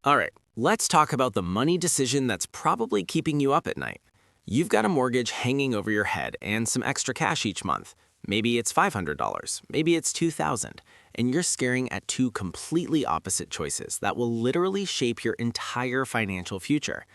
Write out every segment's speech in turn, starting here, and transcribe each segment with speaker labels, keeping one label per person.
Speaker 1: All right, let's talk about the money decision that's probably keeping you up at night. You've got a mortgage hanging over your head and some extra cash each month. Maybe it's $500, maybe it's $2,000, and you're staring at two completely opposite choices that will literally shape your entire financial future.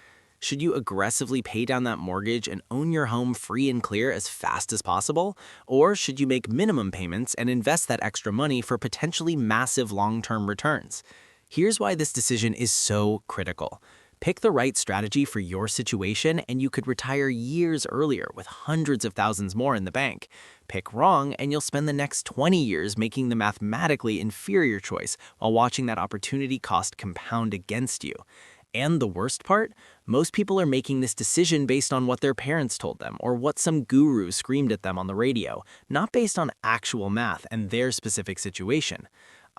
Speaker 1: Should you aggressively pay down that mortgage and own your home free and clear as fast as possible? Or should you make minimum payments and invest that extra money for potentially massive long-term returns? Here's why this decision is so critical. Pick the right strategy for your situation and you could retire years earlier with hundreds of thousands more in the bank. Pick wrong and you'll spend the next 20 years making the mathematically inferior choice while watching that opportunity cost compound against you. And the worst part? Most people are making this decision based on what their parents told them or what some guru screamed at them on the radio, not based on actual math and their specific situation.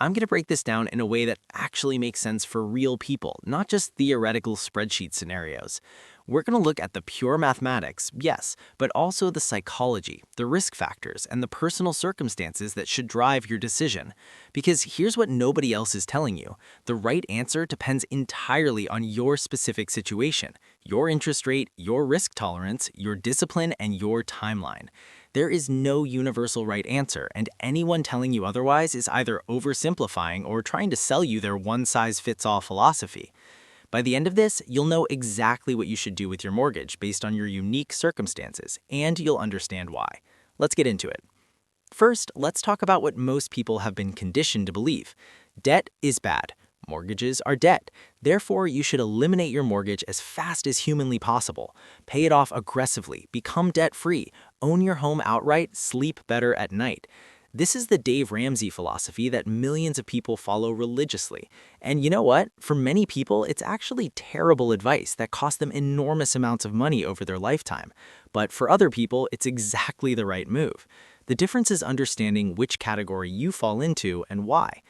Speaker 1: I'm going to break this down in a way that actually makes sense for real people, not just theoretical spreadsheet scenarios. We're going to look at the pure mathematics, yes, but also the psychology, the risk factors, and the personal circumstances that should drive your decision. Because here's what nobody else is telling you. The right answer depends entirely on your specific situation, your interest rate, your risk tolerance, your discipline, and your timeline. There is no universal right answer, and anyone telling you otherwise is either oversimplifying or trying to sell you their one-size-fits-all philosophy. By the end of this, you'll know exactly what you should do with your mortgage based on your unique circumstances, and you'll understand why. Let's get into it. First, let's talk about what most people have been conditioned to believe. Debt is bad. Mortgages are debt. Therefore, you should eliminate your mortgage as fast as humanly possible. Pay it off aggressively, become debt-free, own your home outright, sleep better at night. This is the Dave Ramsey philosophy that millions of people follow religiously. And you know what? For many people, it's actually terrible advice that costs them enormous amounts of money over their lifetime. But for other people, it's exactly the right move. The difference is understanding which category you fall into and why.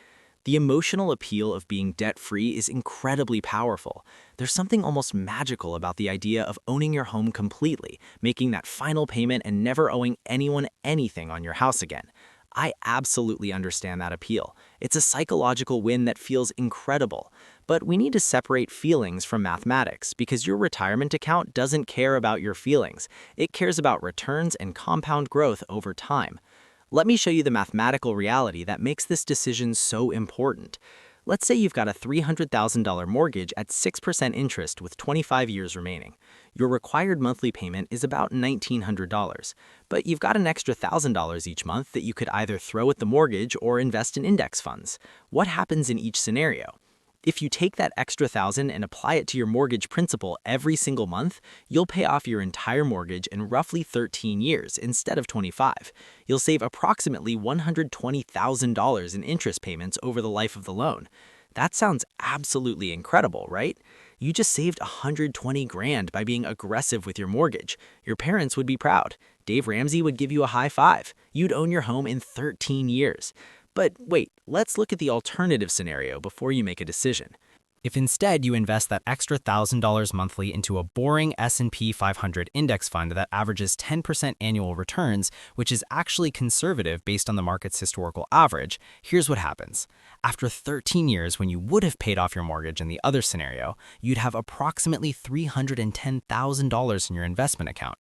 Speaker 1: The emotional appeal of being debt-free is incredibly powerful. There's something almost magical about the idea of owning your home completely, making that final payment and never owing anyone anything on your house again. I absolutely understand that appeal. It's a psychological win that feels incredible. But we need to separate feelings from mathematics because your retirement account doesn't care about your feelings. It cares about returns and compound growth over time. Let me show you the mathematical reality that makes this decision so important. Let's say you've got a $300,000 mortgage at 6% interest with 25 years remaining. Your required monthly payment is about $1,900, but you've got an extra $1,000 each month that you could either throw at the mortgage or invest in index funds. What happens in each scenario? If you take that extra $1,000 and apply it to your mortgage principal every single month, you'll pay off your entire mortgage in roughly 13 years instead of 25. You'll save approximately $120,000 in interest payments over the life of the loan. That sounds absolutely incredible, right? You just saved $120 grand by being aggressive with your mortgage. Your parents would be proud. Dave Ramsey would give you a high five. You'd own your home in 13 years. But wait, let's look at the alternative scenario before you make a decision. If instead you invest that extra $1,000 monthly into a boring S&P 500 index fund that averages 10% annual returns, which is actually conservative based on the market's historical average, here's what happens. After 13 years, when you would have paid off your mortgage in the other scenario, you'd have approximately $310,000 in your investment account.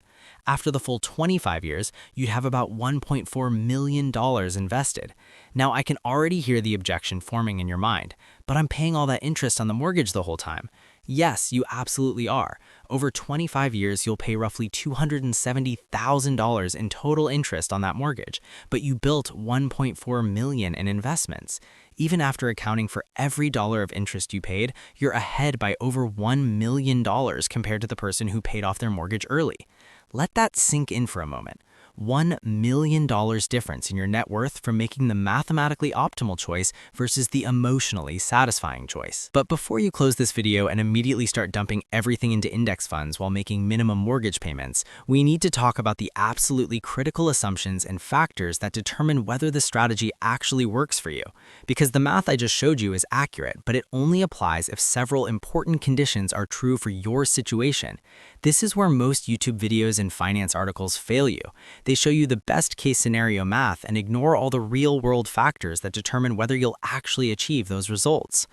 Speaker 1: After the full 25 years, you'd have about $1.4 million invested. Now, I can already hear the objection forming in your mind, but I'm paying all that interest on the mortgage the whole time. Yes, you absolutely are. Over 25 years, you'll pay roughly $270,000 in total interest on that mortgage, but you built $1.4 million in investments. Even after accounting for every dollar of interest you paid, you're ahead by over $1 million compared to the person who paid off their mortgage early. Let that sink in for a moment. $1 million difference in your net worth from making the mathematically optimal choice versus the emotionally satisfying choice. But before you close this video and immediately start dumping everything into index funds while making minimum mortgage payments, we need to talk about the absolutely critical assumptions and factors that determine whether the strategy actually works for you. Because the math I just showed you is accurate, but it only applies if several important conditions are true for your situation. This is where most YouTube videos and finance articles fail you. They show you the best case scenario math and ignore all the real-world factors that determine whether you'll actually achieve those results.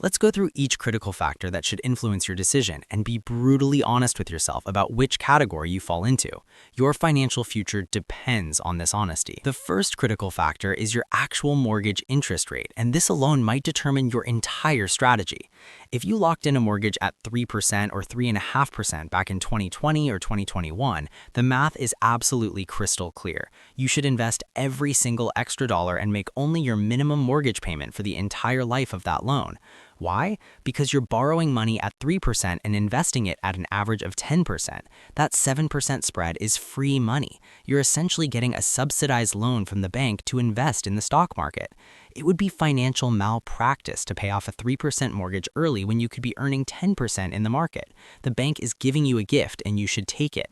Speaker 2: Let's go through each critical factor that should influence your decision and be brutally honest with yourself about which category you fall into. Your financial future depends on this honesty. The first critical factor is your actual mortgage interest rate, and this alone might determine your entire strategy. If you locked in a mortgage at 3% or 3.5% back in 2020 or 2021, the math is absolutely crystal clear. You should invest every single extra dollar and make only your minimum mortgage payment for the entire life of that loan. Why? Because you're borrowing money at 3% and investing it at an average of 10%. That 7% spread is free money. You're essentially getting a subsidized loan from the bank to invest in the stock market. It would be financial malpractice to pay off a 3% mortgage early when you could be earning 10% in the market. The bank is giving you a gift and you should take it.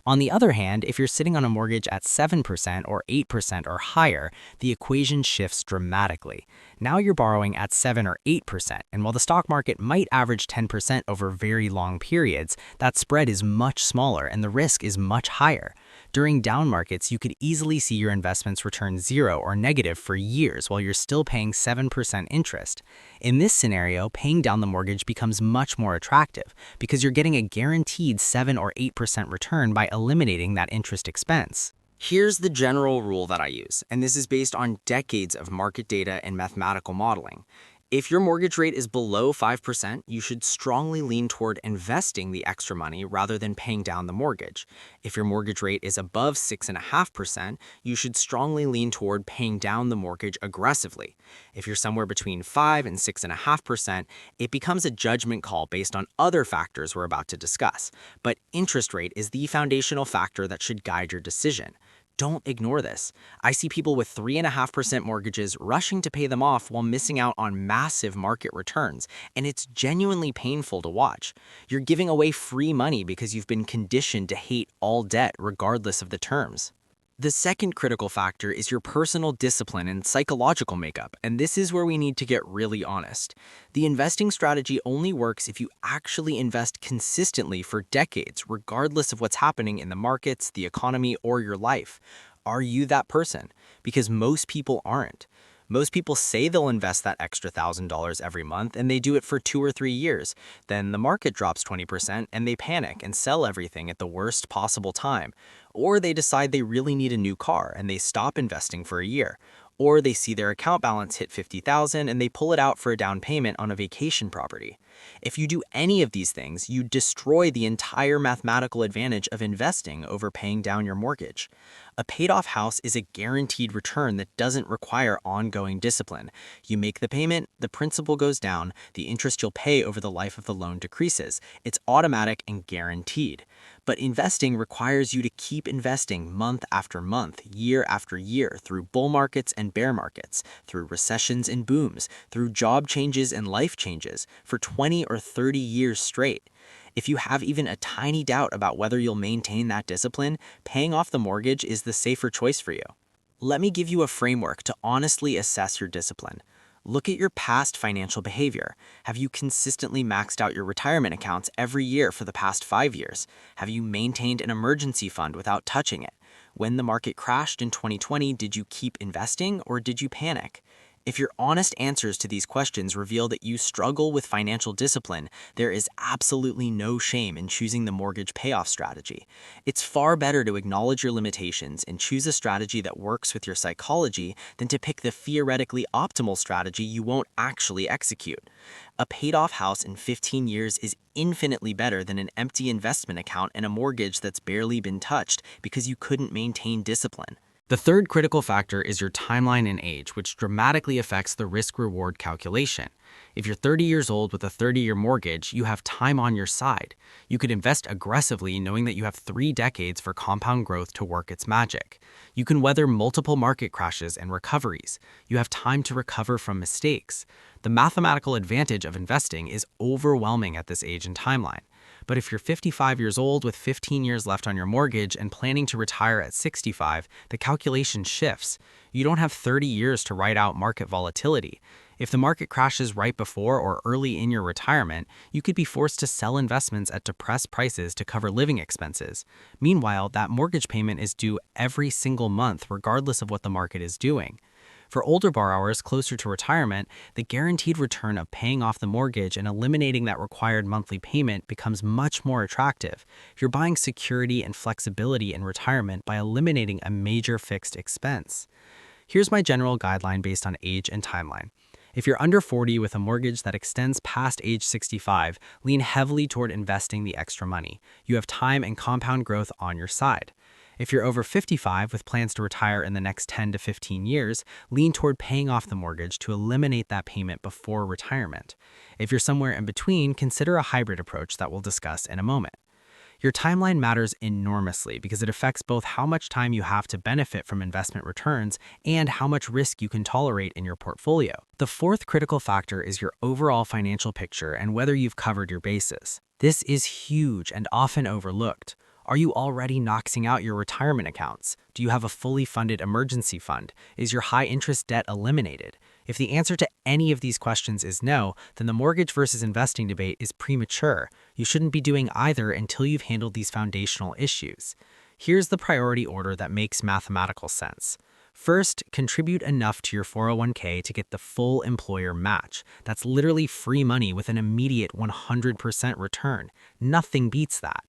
Speaker 2: On the other hand, if you're sitting on a mortgage at 7% or 8% or higher, the equation shifts dramatically. Now you're borrowing at 7 or 8%, and while the stock market might average 10% over very long periods, that spread is much smaller and the risk is much higher. During down markets, you could easily see your investments return zero or negative for years while you're still paying 7% interest. In this scenario, paying down the mortgage becomes much more attractive because you're getting a guaranteed 7 or 8% return by eliminating that interest expense.
Speaker 1: Here's the general rule that I use, and this is based on decades of market data and mathematical modeling. If your mortgage rate is below 5%, you should strongly lean toward investing the extra money rather than paying down the mortgage. If your mortgage rate is above 6.5%, you should strongly lean toward paying down the mortgage aggressively. If you're somewhere between 5 and 6.5%, it becomes a judgment call based on other factors we're about to discuss. But interest rate is the foundational factor that should guide your decision. Don't ignore this. I see people with 3.5% mortgages rushing to pay them off while missing out on massive market returns, and it's genuinely painful to watch. You're giving away free money because you've been conditioned to hate all debt regardless of the terms. The second critical factor is your personal discipline and psychological makeup, and this is where we need to get really honest. The investing strategy only works if you actually invest consistently for decades, regardless of what's happening in the markets, the economy, or your life. Are you that person? Because most people aren't. Most people say they'll invest that extra $1,000 every month and they do it for 2 or 3 years. Then the market drops 20% and they panic and sell everything at the worst possible time. Or they decide they really need a new car and they stop investing for a year. Or they see their account balance hit $50,000 and they pull it out for a down payment on a vacation property. If you do any of these things, you destroy the entire mathematical advantage of investing over paying down your mortgage. A paid-off house is a guaranteed return that doesn't require ongoing discipline. You make the payment, the principal goes down, the interest you'll pay over the life of the loan decreases. It's automatic and guaranteed. But investing requires you to keep investing month after month, year after year, through bull markets and bear markets, through recessions and booms, through job changes and life changes, for 20 or 30 years straight. If you have even a tiny doubt about whether you'll maintain that discipline, paying off the mortgage is the safer choice for you. Let me give you a framework to honestly assess your discipline. Look at your past financial behavior. Have you consistently maxed out your retirement accounts every year for the past 5 years? Have you maintained an emergency fund without touching it? When the market crashed in 2020, did you keep investing or did you panic? If your honest answers to these questions reveal that you struggle with financial discipline, there is absolutely no shame in choosing the mortgage payoff strategy. It's far better to acknowledge your limitations and choose a strategy that works with your psychology than to pick the theoretically optimal strategy you won't actually execute. A paid-off house in 15 years is infinitely better than an empty investment account and a mortgage that's barely been touched because you couldn't maintain discipline.
Speaker 2: The third critical factor is your timeline and age, which dramatically affects the risk-reward calculation. If you're 30 years old with a 30-year mortgage, you have time on your side. You could invest aggressively knowing that you have 3 decades for compound growth to work its magic. You can weather multiple market crashes and recoveries. You have time to recover from mistakes. The mathematical advantage of investing is overwhelming at this age and timeline. But if you're 55 years old with 15 years left on your mortgage and planning to retire at 65, the calculation shifts. You don't have 30 years to ride out market volatility. If the market crashes right before or early in your retirement, you could be forced to sell investments at depressed prices to cover living expenses. Meanwhile, that mortgage payment is due every single month regardless of what the market is doing. For older borrowers closer to retirement, the guaranteed return of paying off the mortgage and eliminating that required monthly payment becomes much more attractive. You're buying security and flexibility in retirement by eliminating a major fixed expense. Here's my general guideline based on age and timeline. If you're under 40 with a mortgage that extends past age 65, lean heavily toward investing the extra money. You have time and compound growth on your side. If you're over 55 with plans to retire in the next 10 to 15 years, lean toward paying off the mortgage to eliminate that payment before retirement. If you're somewhere in between, consider a hybrid approach that we'll discuss in a moment. Your timeline matters enormously because it affects both how much time you have to benefit from investment returns and how much risk you can tolerate in your portfolio. The fourth critical factor is your overall financial picture and whether you've covered your bases. This is huge and often overlooked. Are you already maxing out your retirement accounts? Do you have a fully funded emergency fund? Is your high-interest debt eliminated? If the answer to any of these questions is no, then the mortgage versus investing debate is premature. You shouldn't be doing either until you've handled these foundational issues. Here's the priority order that makes mathematical sense. First, contribute enough to your 401k to get the full employer match. That's literally free money with an immediate 100% return. Nothing beats that.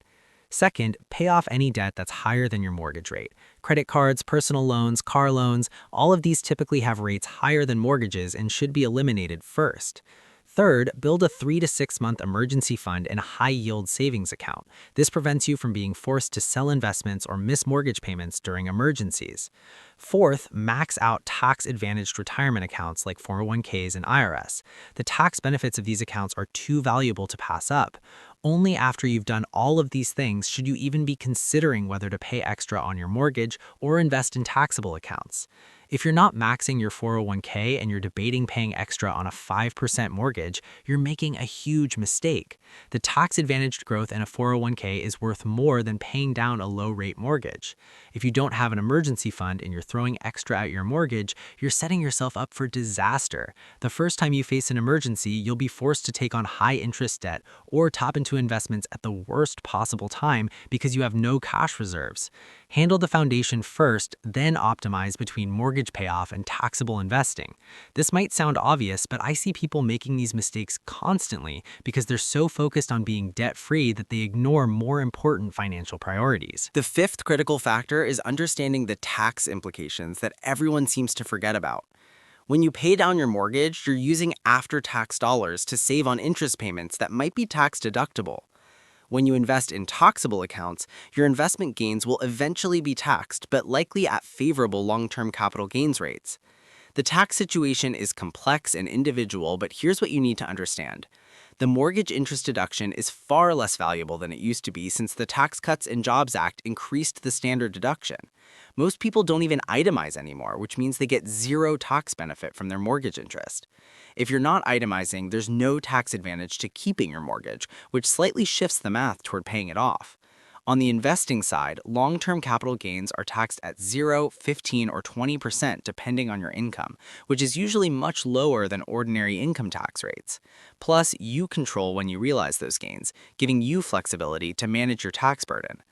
Speaker 2: Second, pay off any debt that's higher than your mortgage rate. Credit cards, personal loans, car loans, all of these typically have rates higher than mortgages and should be eliminated first. Third, build a 3 to 6 month emergency fund and a high-yield savings account. This prevents you from being forced to sell investments or miss mortgage payments during emergencies. Fourth, max out tax-advantaged retirement accounts like 401ks and IRS. The tax benefits of these accounts are too valuable to pass up. Only after you've done all of these things should you even be considering whether to pay extra on your mortgage or invest in taxable accounts. If you're not maxing your 401k and you're debating paying extra on a 5% mortgage, you're making a huge mistake. The tax-advantaged growth in a 401k is worth more than paying down a low-rate mortgage. If you don't have an emergency fund and you're throwing extra at your mortgage, you're setting yourself up for disaster. The first time you face an emergency, you'll be forced to take on high-interest debt or tap into investments at the worst possible time because you have no cash reserves. Handle the foundation first, then optimize between mortgage payoff and taxable investing. This might sound obvious, but I see people making these mistakes constantly because they're so focused on being debt-free that they ignore more important financial priorities.
Speaker 1: The fifth critical factor is understanding the tax implications that everyone seems to forget about. When you pay down your mortgage, you're using after-tax dollars to save on interest payments that might be tax-deductible. When you invest in taxable accounts, your investment gains will eventually be taxed, but likely at favorable long-term capital gains rates. The tax situation is complex and individual, but here's what you need to understand. The mortgage interest deduction is far less valuable than it used to be since the Tax Cuts and Jobs Act increased the standard deduction. Most people don't even itemize anymore, which means they get zero tax benefit from their mortgage interest. If you're not itemizing, there's no tax advantage to keeping your mortgage, which slightly shifts the math toward paying it off. On the investing side, long-term capital gains are taxed at 0, 15, or 20% depending on your income, which is usually much lower than ordinary income tax rates. Plus, you control when you realize those gains, giving you flexibility to manage your tax burden.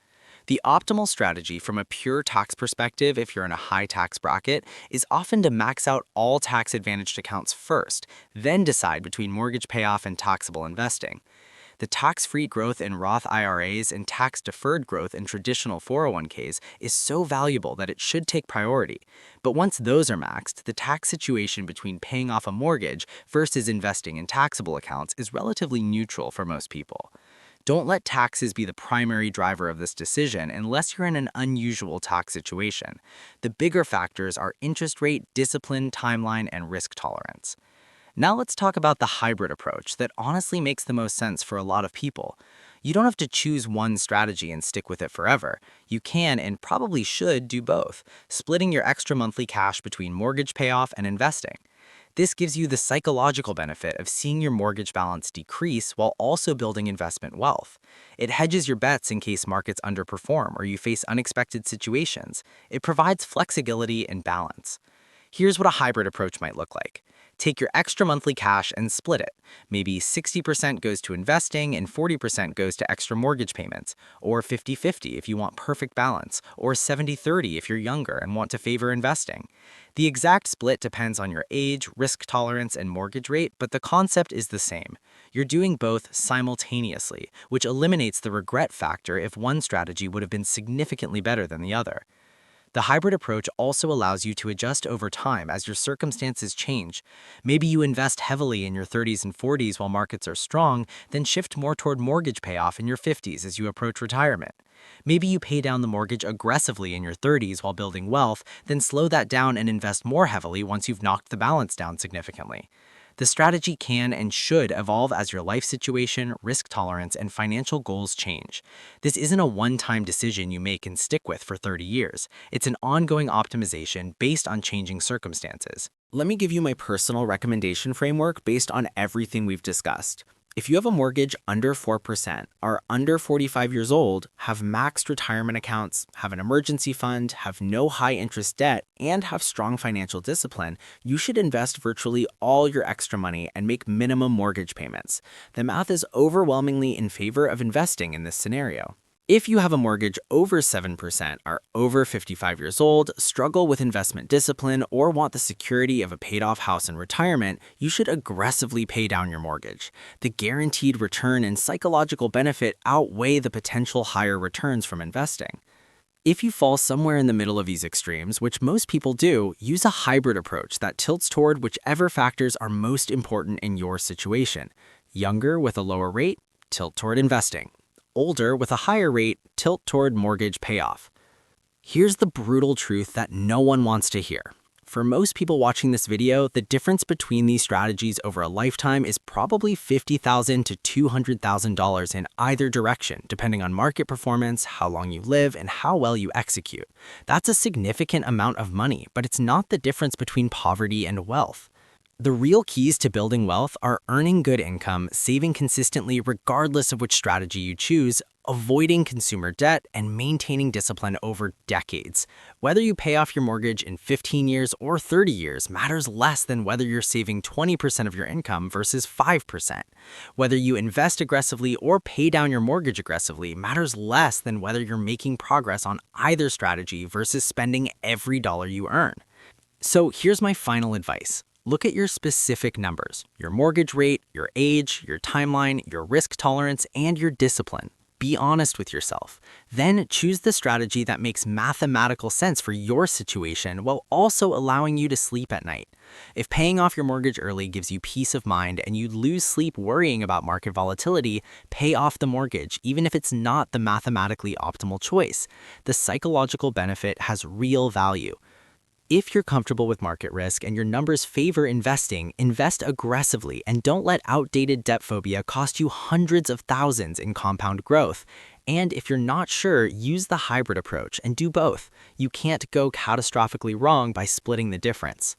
Speaker 1: The optimal strategy from a pure tax perspective if you're in a high tax bracket is often to max out all tax-advantaged accounts first, then decide between mortgage payoff and taxable investing. The tax-free growth in Roth IRAs and tax-deferred growth in traditional 401ks is so valuable that it should take priority. But once those are maxed, the tax situation between paying off a mortgage versus investing in taxable accounts is relatively neutral for most people. Don't let taxes be the primary driver of this decision unless you're in an unusual tax situation. The bigger factors are interest rate, discipline, timeline, and risk tolerance. Now let's talk about the hybrid approach that honestly makes the most sense for a lot of people. You don't have to choose one strategy and stick with it forever. You can and probably should do both, splitting your extra monthly cash between mortgage payoff and investing. This gives you the psychological benefit of seeing your mortgage balance decrease while also building investment wealth. It hedges your bets in case markets underperform or you face unexpected situations. It provides flexibility and balance. Here's what a hybrid approach might look like.
Speaker 2: Take your extra monthly cash and split it. Maybe 60% goes to investing and 40% goes to extra mortgage payments, or 50-50 if you want perfect balance, or 70-30 if you're younger and want to favor investing. The exact split depends on your age, risk tolerance, and mortgage rate, but the concept is the same. You're doing both simultaneously, which eliminates the regret factor if one strategy would have been significantly better than the other. The hybrid approach also allows you to adjust over time as your circumstances change. Maybe you invest heavily in your 30s and 40s while markets are strong, then shift more toward mortgage payoff in your 50s as you approach retirement. Maybe you pay down the mortgage aggressively in your 30s while building wealth, then slow that down and invest more heavily once you've knocked the balance down significantly. The strategy can and should evolve as your life situation, risk tolerance, and financial goals change. This isn't a one-time decision you make and stick with for 30 years. It's an ongoing optimization based on changing circumstances.
Speaker 1: Let me give you my personal recommendation framework based on everything we've discussed. If you have a mortgage under 4%, are under 45 years old, have maxed retirement accounts, have an emergency fund, have no high-interest debt, and have strong financial discipline, you should invest virtually all your extra money and make minimum mortgage payments. The math is overwhelmingly in favor of investing in this scenario. If you have a mortgage over 7%, are over 55 years old, struggle with investment discipline, or want the security of a paid-off house in retirement, you should aggressively pay down your mortgage. The guaranteed return and psychological benefit outweigh the potential higher returns from investing. If you fall somewhere in the middle of these extremes, which most people do, use a hybrid approach that tilts toward whichever factors are most important in your situation. Younger with a lower rate, tilt toward investing. Older with a higher rate, tilt toward mortgage payoff. Here's the brutal truth that no one wants to hear. For most people watching this video, the difference between these strategies over a lifetime is probably $50,000 to $200,000 in either direction, depending on market performance, how long you live, and how well you execute. That's a significant amount of money, but it's not the difference between poverty and wealth. The real keys to building wealth are earning good income, saving consistently regardless of which strategy you choose, avoiding consumer debt, and maintaining discipline over decades. Whether you pay off your mortgage in 15 years or 30 years matters less than whether you're saving 20% of your income versus 5%. Whether you invest aggressively or pay down your mortgage aggressively matters less than whether you're making progress on either strategy versus spending every dollar you earn. So here's my final advice. Look at your specific numbers, your mortgage rate, your age, your timeline, your risk tolerance, and your discipline. Be honest with yourself. Then choose the strategy that makes mathematical sense for your situation while also allowing you to sleep at night. If paying off your mortgage early gives you peace of mind and you lose sleep worrying about market volatility, pay off the mortgage, even if it's not the mathematically optimal choice. The psychological benefit has real value. If you're comfortable with market risk and your numbers favor investing, invest aggressively and don't let outdated debt phobia cost you hundreds of thousands in compound growth. And if you're not sure, use the hybrid approach and do both. You can't go catastrophically wrong by splitting the difference.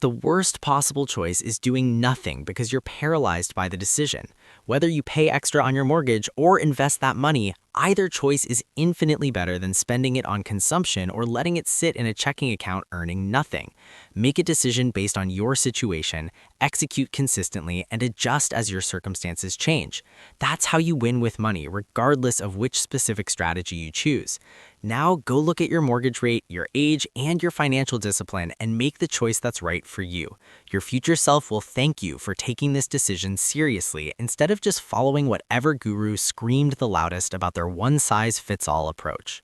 Speaker 1: The worst possible choice is doing nothing because you're paralyzed by the decision. Whether you pay extra on your mortgage or invest that money, either choice is infinitely better than spending it on consumption or letting it sit in a checking account earning nothing. Make a decision based on your situation, execute consistently, and adjust as your circumstances change. That's how you win with money, regardless of which specific strategy you choose. Now go look at your mortgage rate, your age, and your financial discipline and make the choice that's right for you. Your future self will thank you for taking this decision seriously instead of just following whatever guru screamed the loudest about their one-size-fits-all approach.